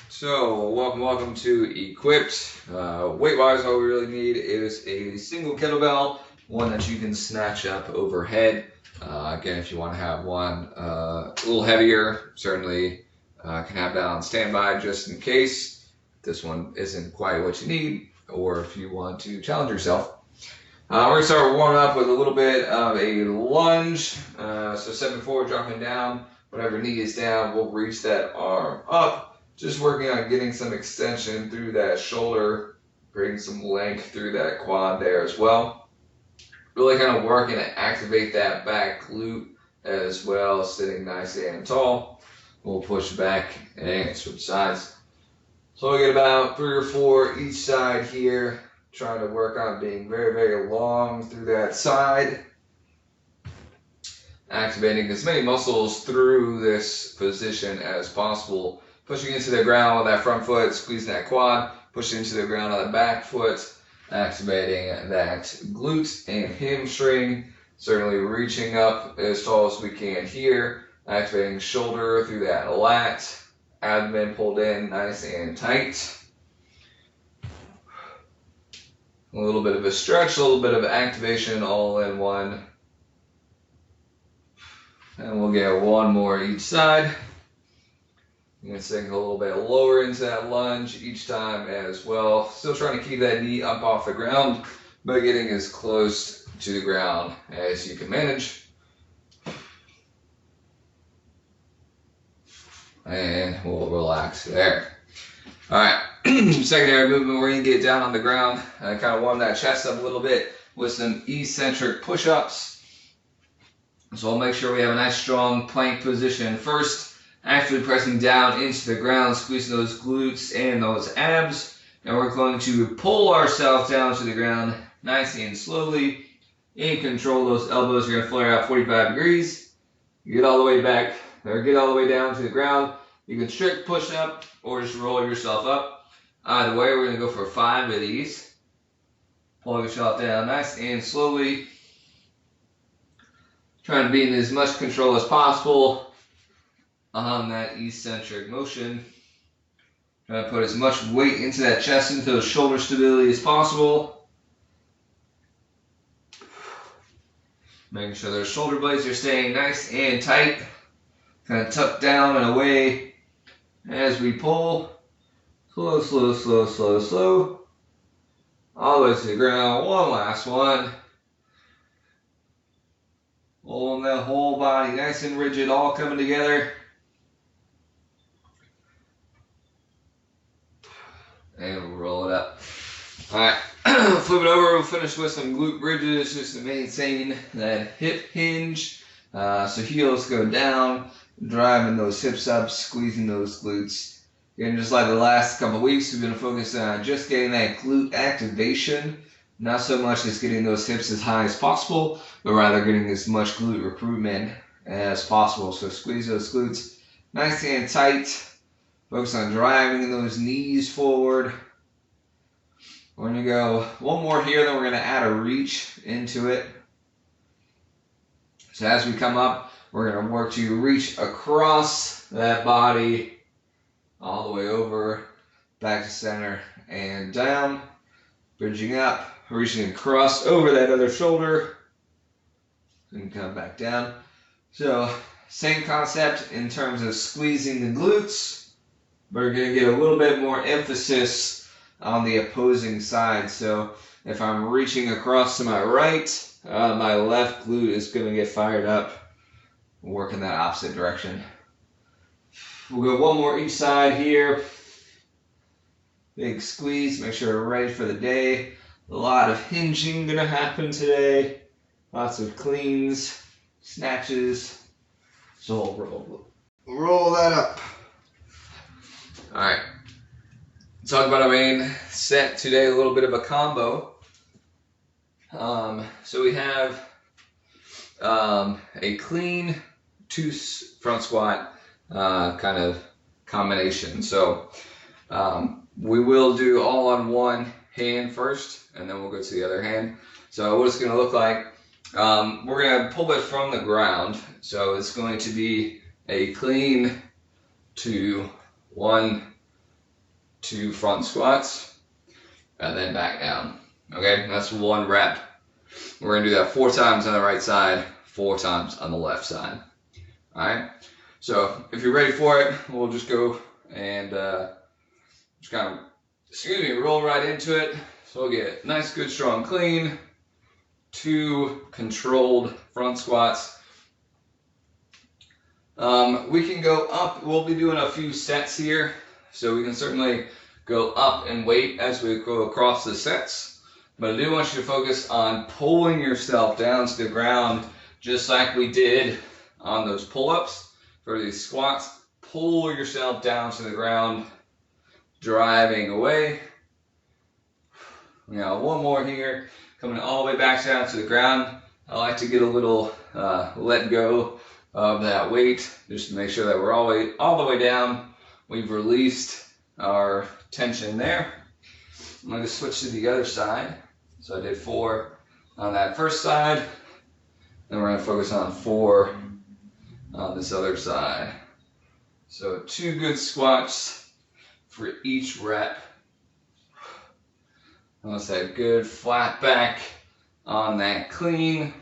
So, welcome to Equipped. Weight-wise, all we really need is a single kettlebell, one that you can snatch up overhead. Again, if you want to have one a little heavier, certainly can have that on standby just in case this one isn't quite what you need, or if you want to challenge yourself. We're going to start warming up with a little bit of a lunge. So stepping forward, dropping down, whatever knee is down, we'll reach that arm up. Just working on getting some extension through that shoulder, creating some length through that quad there as well. Really kind of working to activate that back glute as well, sitting nice and tall. We'll push back and switch sides. So we get about 3 or 4 each side here, trying to work on being very, very long through that side. Activating as many muscles through this position as possible. Pushing into the ground with that front foot, squeezing that quad, pushing into the ground on the back foot, activating that glute and hamstring, certainly reaching up as tall as we can here, activating shoulder through that lat, abdomen pulled in nice and tight. A little bit of a stretch, a little bit of activation all in one. And we'll get one more each side. You can sink a little bit lower into that lunge each time as well. Still trying to keep that knee up off the ground, but getting as close to the ground as you can manage. And we'll relax there. All right, secondary movement, we're going to get down on the ground and kind of warm that chest up a little bit with some eccentric push-ups. So we'll make sure we have a nice strong plank position first. Actively pressing down into the ground, squeezing those glutes and those abs. And we're going to pull ourselves down to the ground nice and slowly. And control those elbows. You're going to flare out 45 degrees. Get all the way back, or get all the way down to the ground. You can strict push up or just roll yourself up. Either way, we're going to go for 5 of these. Pull yourself down nice and slowly. Trying to be in as much control as possible on that eccentric motion. Try to put as much weight into that chest, into those shoulder stability as possible. Making sure those shoulder blades are staying nice and tight. Kind of tucked down and away as we pull. Slow, slow, slow, slow, slow. All the way to the ground. One last one. Holding that whole body nice and rigid, all coming together. And we'll roll it up. Alright, flip it over, we'll finish with some glute bridges just to maintain that hip hinge. So heels go down, driving those hips up, squeezing those glutes. Again, just like the last couple of weeks, we've been focused on just getting that glute activation. Not so much as getting those hips as high as possible, but rather getting as much glute recruitment as possible. So squeeze those glutes nice and tight. Focus on driving those knees forward. We're going to go one more here, then we're going to add a reach into it. So as we come up, we're going to work to reach across that body all the way over, back to center and down. Bridging up, reaching across over that other shoulder, and come back down. So same concept in terms of squeezing the glutes. We're going to get a little bit more emphasis on the opposing side. So if I'm reaching across to my right, my left glute is going to get fired up. Work in that opposite direction. We'll go one more each side here. Big squeeze, make sure we're ready for the day. A lot of hinging going to happen today. Lots of cleans, snatches. So we'll roll that up. Alright, talk about our main set today, a little bit of a combo. So we have a clean 2 front squat kind of combination. So we will do all on one hand first, and then we'll go to the other hand. So what it's going to look like, we're going to pull it from the ground. So it's going to be a clean 2, 1, 2 front squats, and then back down. Okay, that's 1 rep. We're gonna do that 4 times on the right side, 4 times on the left side. All right, so if you're ready for it, we'll just go and just kind of, roll right into it. So we'll get nice, good, strong, clean, 2 controlled front squats. We can go up. We'll be doing a few sets here, so we can certainly go up and wait as we go across the sets. But I do want you to focus on pulling yourself down to the ground, just like we did on those pull-ups for these squats. Pull yourself down to the ground, driving away. Now 1 more here, coming all the way back down to the ground. I like to get a little let go of that weight, just to make sure that we're all the way down. We've released our tension there. I'm going to switch to the other side. So I did 4 on that first side. Then we're going to focus on 4 on this other side. So 2 good squats for each rep. Let's have good flat back on that clean.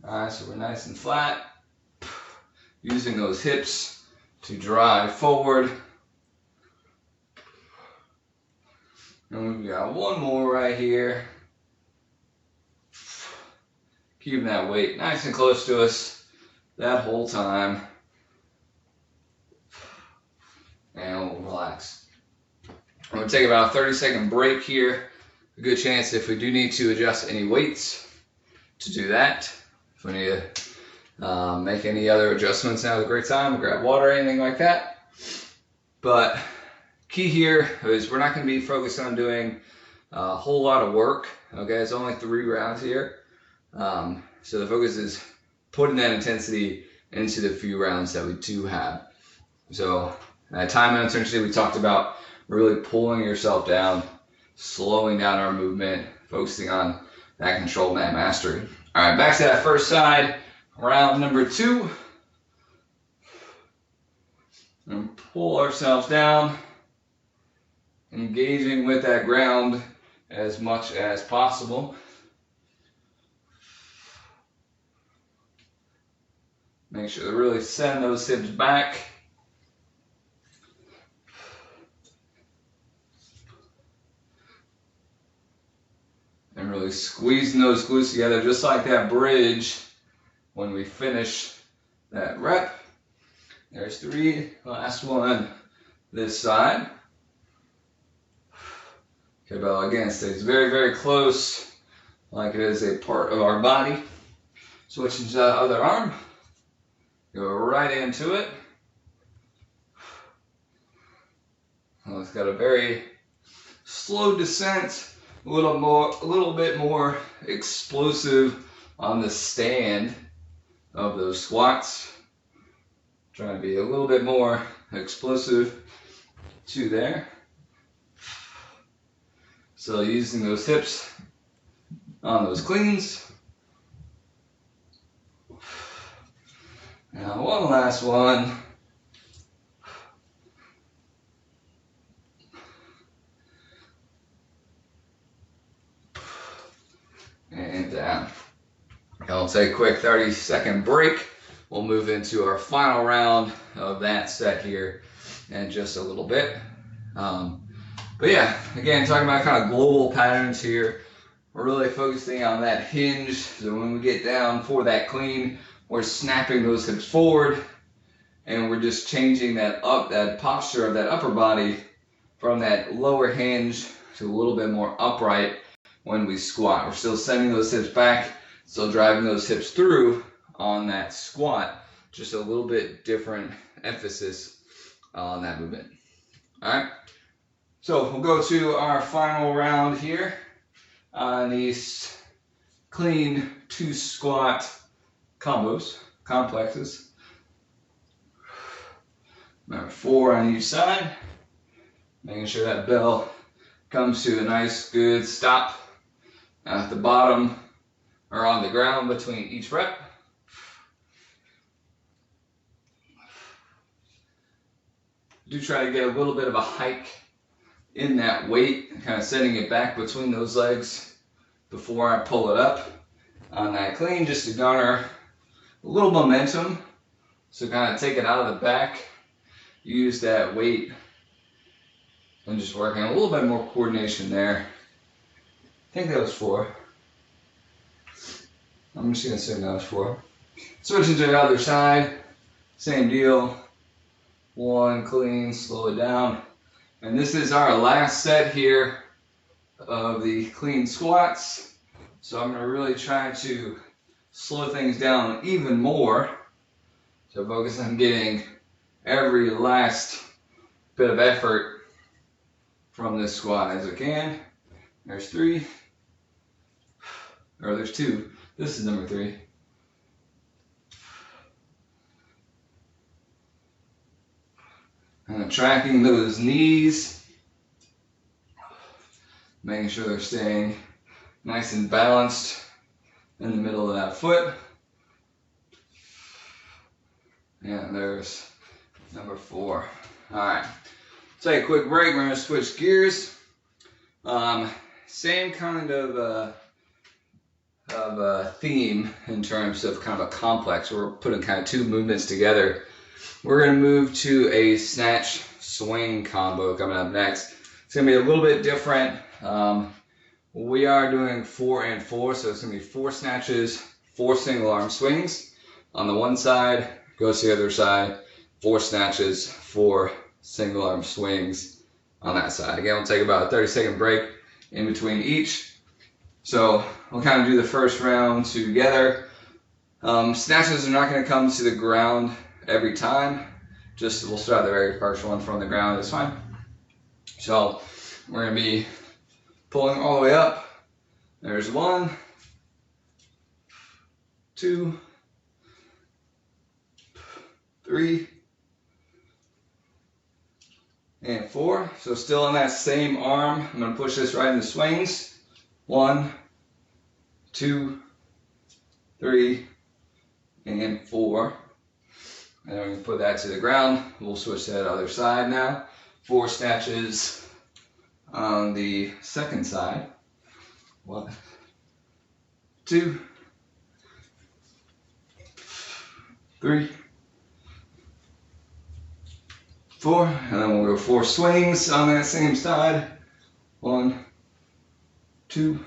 All right, so we're nice and flat. Using those hips to drive forward. And we've got 1 more right here. Keeping that weight nice and close to us that whole time. And we'll relax. I'm going to take about a 30-second break here. A good chance if we do need to adjust any weights to do that. If we need to make any other adjustments, now's a great time. Grab water or anything like that. But key here is we're not going to be focused on doing a whole lot of work. Okay, it's only 3 rounds here. So the focus is putting that intensity into the few rounds that we do have. So time and intensity, we talked about really pulling yourself down, slowing down our movement, focusing on that control, that mastery. All right, back to that first side, round number 2. And pull ourselves down, engaging with that ground as much as possible. Make sure to really send those hips back. And really squeezing those glutes together just like that bridge when we finish that rep. There's 3, last one, this side. Kettlebell again stays very, very close, like it is a part of our body. Switching to the other arm. Go right into it. Well, it's got a very slow descent, a little bit more explosive on the stand of those squats. Trying to be a little bit more explosive to there. So using those hips on those cleans. Now 1 last one. And down. I'll take a quick 30-second break. We'll move into our final round of that set here in just a little bit. But yeah, again, talking about kind of global patterns here. We're really focusing on that hinge. So when we get down for that clean, we're snapping those hips forward, and we're just changing that posture of that upper body from that lower hinge to a little bit more upright when we squat. We're still sending those hips back, still driving those hips through on that squat, just a little bit different emphasis on that movement. All right, so we'll go to our final round here on these clean 2 squat complexes. Remember 4 on each side. Making sure that bell comes to a nice, good stop at the bottom or on the ground between each rep. do try to get a little bit of a hike in that weight, kind of setting it back between those legs before I pull it up on that clean, just to garner a little momentum. So kind of take it out of the back, use that weight, and just working a little bit more coordination there. I think that was 4. I'm just going to assume that was 4. Switching to the other side, same deal. 1 clean, slow it down. And this is our last set here of the clean squats. So I'm going to really try to slow things down even more. So focus on getting every last bit of effort from this squat as I can. There's 3. Or there's 2. This is number 3. And tracking those knees, making sure they're staying nice and balanced in the middle of that foot. And there's number 4. All right, take a quick break. We're going to switch gears. Same kind of theme in terms of kind of a complex. We're putting kind of 2 movements together. We're going to move to a snatch swing combo coming up next. It's going to be a little bit different. We are doing 4 and 4, so it's going to be 4 snatches, 4 single arm swings. On the one side, goes to the other side, 4 snatches, 4 single arm swings on that side. Again, we'll take about a 30-second break in between each. So we'll kind of do the first round together. Snatches are not going to come to the ground every time. Just we'll start the very first one from the ground. It's fine. So we're going to be pulling all the way up. There's 1, 2, 3, and 4. So still on that same arm, I'm going to push this right into swings. 1, 2, 3, and 4. And then we can put that to the ground. We'll switch to that other side now. 4 snatches on the second side. 1, 2, 3, 4. And then we'll go 4 swings on that same side. 1, 2,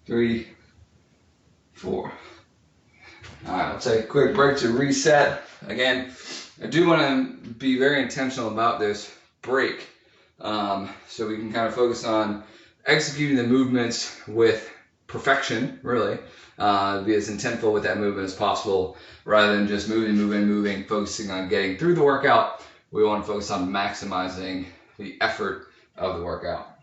3, 4. Alright, I'll take a quick break to reset. Again, I do want to be very intentional about this break, so we can kind of focus on executing the movements with perfection, really, be as intentful with that movement as possible, rather than just moving, focusing on getting through the workout. We want to focus on maximizing the effort of the workout.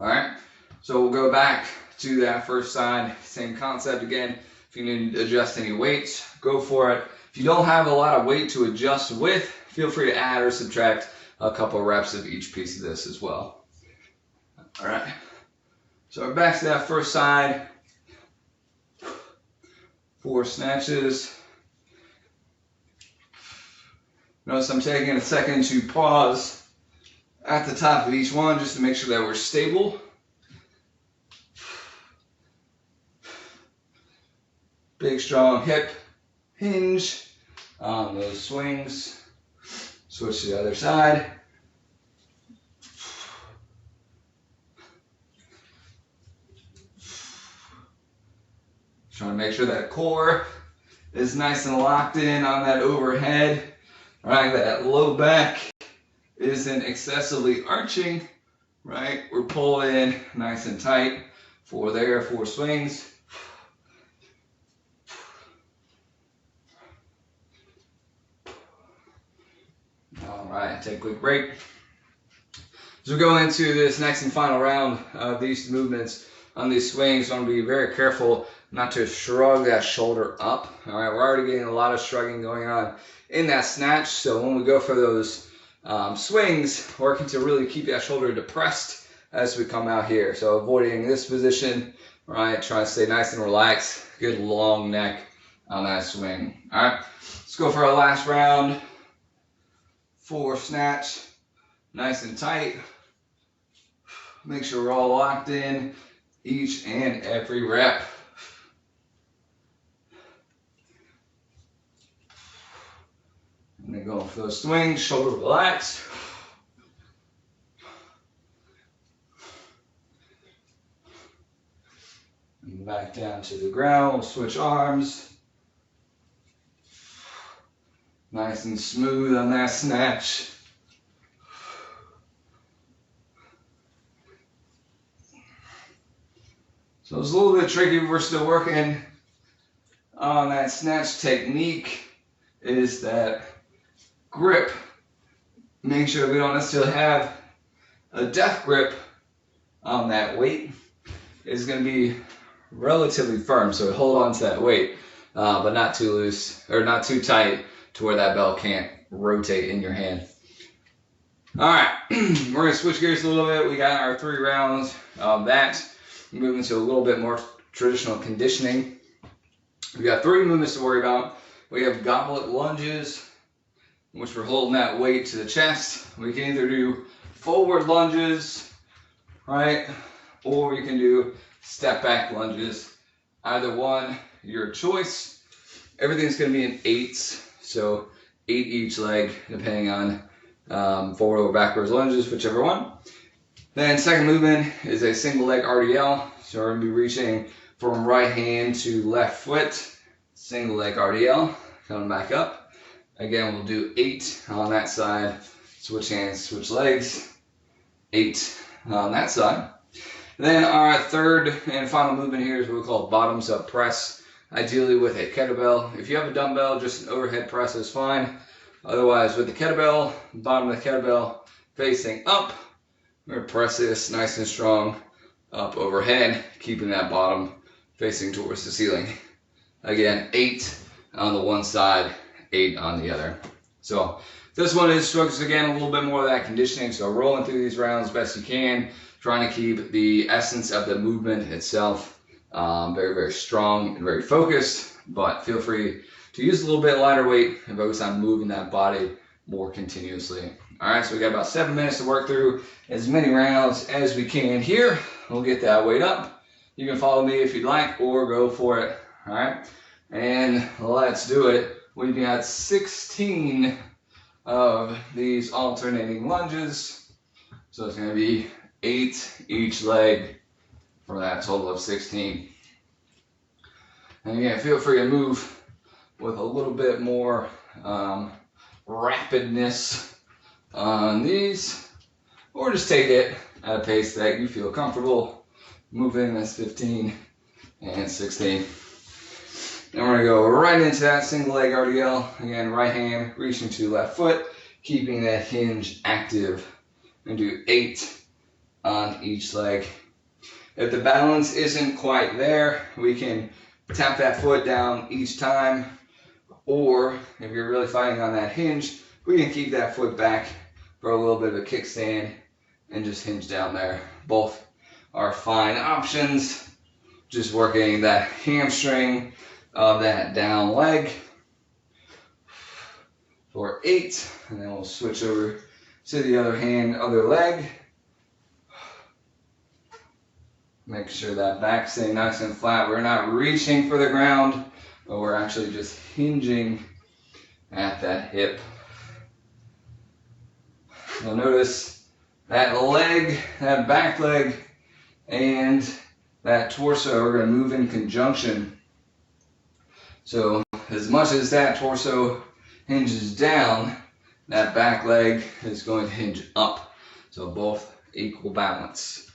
Alright, so we'll go back to that first side, same concept again. If you need to adjust any weights, go for it. If you don't have a lot of weight to adjust with, feel free to add or subtract a couple of reps of each piece of this as well. All right, so we're back to that first side. 4 snatches. Notice I'm taking a second to pause at the top of each one just to make sure that we're stable. Big strong hip hinge on those swings. Switch to the other side. Trying to make sure that core is nice and locked in on that overhead. Right, that low back isn't excessively arching. Right, we're pulling nice and tight for there, 4 swings. Alright, take a quick break. As we go into this next and final round of these movements on these swings, I want to be very careful not to shrug that shoulder up. Alright, we're already getting a lot of shrugging going on in that snatch, so when we go for those swings, working to really keep that shoulder depressed as we come out here. So avoiding this position, right, trying to stay nice and relaxed, good long neck on that swing. Alright, let's go for our last round. 4 snatch, nice and tight. Make sure we're all locked in each and every rep. And then going for those swings, shoulder relaxed. And back down to the ground, we'll switch arms. Nice and smooth on that snatch. So it's a little bit tricky, but we're still working on that snatch technique, is that grip. Make sure we don't necessarily have a death grip on that weight. It's going to be relatively firm, so hold on to that weight, but not too loose or not too tight to where that bell can't rotate in your hand. All right, we're going to switch gears a little bit. We got our 3 rounds of that. Moving to a little bit more traditional conditioning. We got 3 movements to worry about. We have goblet lunges, in which we're holding that weight to the chest. We can either do forward lunges, right? Or we can do step back lunges. Either one, your choice. Everything's going to be in 8s, so 8 each leg, depending on forward or backwards lunges, whichever one. Then second movement is a single leg RDL. So we're going to be reaching from right hand to left foot. Single leg RDL. Coming back up. Again, we'll do 8 on that side. Switch hands, switch legs. 8 on that side. Then our third and final movement here is what we call bottoms up press. Ideally with a kettlebell. If you have a dumbbell, just an overhead press is fine. Otherwise, with the kettlebell, bottom of the kettlebell facing up. We're going to press this nice and strong up overhead, keeping that bottom facing towards the ceiling. Again, 8 on the one side, 8 on the other. So this one is structures again a little bit more of that conditioning. So rolling through these rounds best you can, trying to keep the essence of the movement itself very, very strong and very focused. But feel free to use a little bit lighter weight and focus on moving that body more continuously. All right, so we got about 7 minutes to work through as many rounds as we can here. We'll get that weight up. You can follow me if you'd like or go for it. All right, and let's do it. We've got 16 of these alternating lunges. So it's going to be 8 each leg for that total of 16. And again, feel free to move with a little bit more rapidness on these, or just take it at a pace that you feel comfortable moving. That's 15 and 16. And we're going to go right into that single leg RDL. Again, right hand reaching to left foot, keeping that hinge active. We're going to do 8 on each leg. If the balance isn't quite there, we can tap that foot down each time, or if you're really fighting on that hinge, we can keep that foot back for a little bit of a kickstand and just hinge down there. Both are fine options. Just working that hamstring of that down leg for 8, and then we'll switch over to the other leg. Make sure that back staying nice and flat. We're not reaching for the ground, but we're actually just hinging at that hip. You'll notice that leg, that back leg, and that torso are going to move in conjunction. So as much as that torso hinges down, that back leg is going to hinge up. So both equal balance.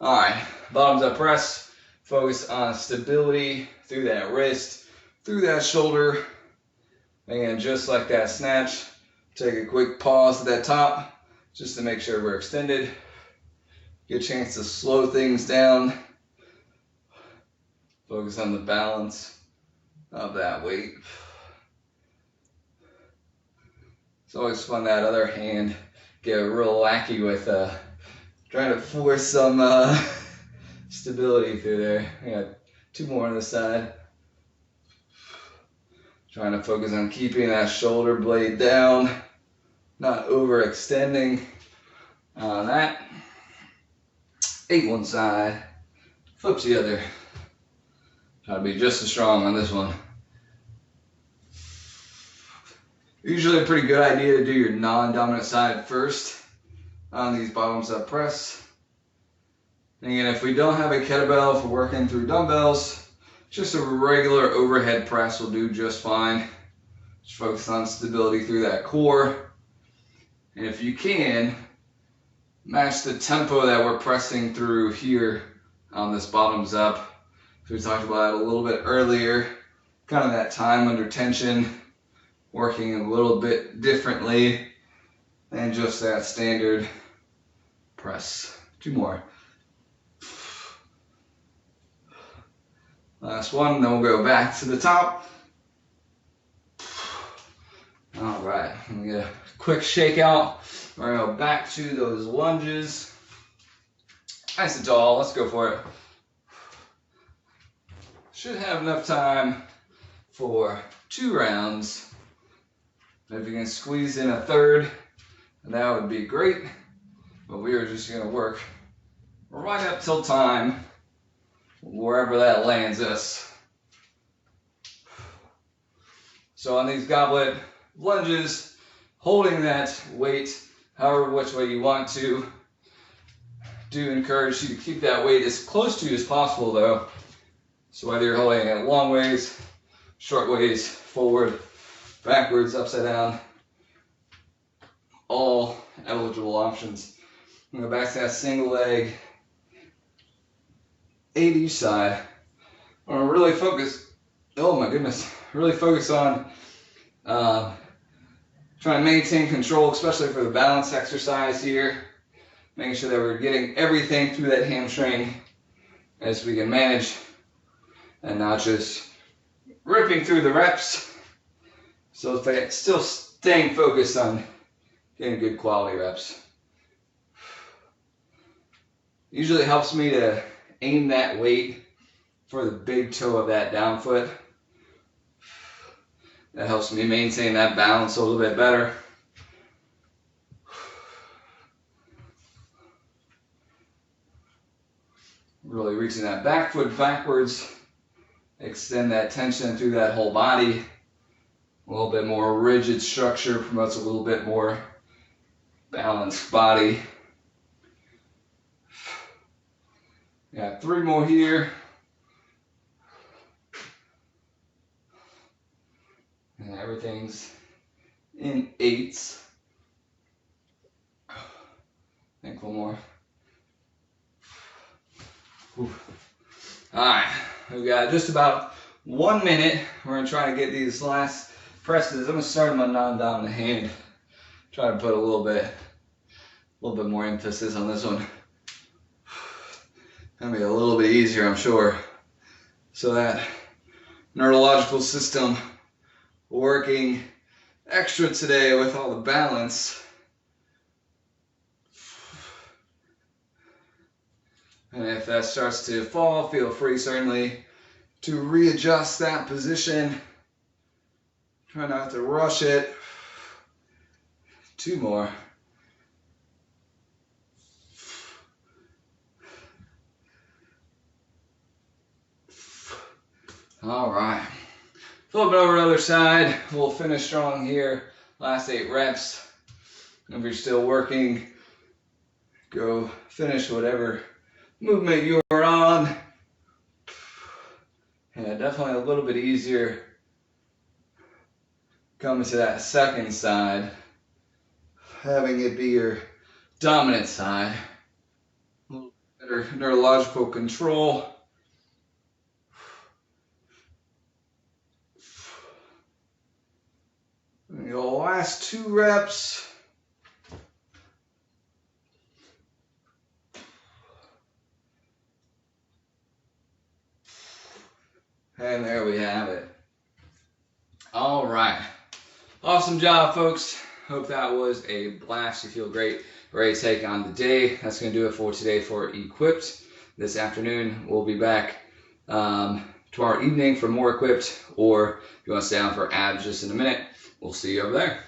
All right, bottoms up press. Focus on stability through that wrist, through that shoulder. And just like that snatch, take a quick pause at that top just to make sure we're extended. Get a chance to slow things down. Focus on the balance of that weight. It's always fun that other hand get real wacky with trying to force some stability through there. I got 2 more on the side. Trying to focus on keeping that shoulder blade down. not overextending on that. 8 one side, flip to the other. Try to be just as strong on this one. Usually a pretty good idea to do your non-dominant side first on these bottoms up press. And again, if we don't have a kettlebell, if we're working through dumbbells, just a regular overhead press will do just fine. Just focus on stability through that core. And if you can, match the tempo that we're pressing through here on this bottoms up. So we talked about it a little bit earlier, kind of that time under tension, working a little bit differently than just that standard press. 2 more. Last one, then we'll go back to the top. All right, let me get a quick shakeout. We're gonna go back to those lunges. Nice and tall, let's go for it. Should have enough time for 2 rounds. If you can squeeze in a third, that would be great. But we are just gonna work right up till time, wherever that lands us. So on these goblet lunges, holding that weight however which way you want to. Do encourage you to keep that weight as close to you as possible though. So whether you're holding it long ways, short ways, forward, backwards, upside down, all eligible options. I'm going to go back to that single leg, 8 each side. I want to really focus, oh my goodness, really focus on trying to maintain control, especially for the balance exercise here. Making sure that we're getting everything through that hamstring as we can manage and not just ripping through the reps. So still staying focused on getting good quality reps. Usually helps me to aim that weight for the big toe of that down foot. That helps me maintain that balance a little bit better. Really reaching that back foot backwards. Extend that tension through that whole body. A little bit more rigid structure promotes a little bit more balanced body. Got 3 more here. And everything's in 8s. I think 1 more. Alright, we've got just about 1 minute. We're going to try to get these last presses. I'm going to start on my non-dominant hand. Try to put a little bit more emphasis on this one. Gonna be a little bit easier, I'm sure. So that neurological system working extra today with all the balance. And if that starts to fall, feel free certainly to readjust that position. Try not to rush it. 2 more. All right. Flip it over to the other side. We'll finish strong here. Last 8 reps. If you're still working, go finish whatever movement you are on. Yeah, definitely a little bit easier coming to that second side, having it be your dominant side. A little better neurological control. And the last 2 reps. And there we have it. All right. Awesome job, folks. Hope that was a blast. You feel great. Ready to take on the day. That's going to do it for today for Equipped. This afternoon, we'll be back tomorrow evening for more Equipped, or if you want to stay on for abs just in a minute, we'll see you over there.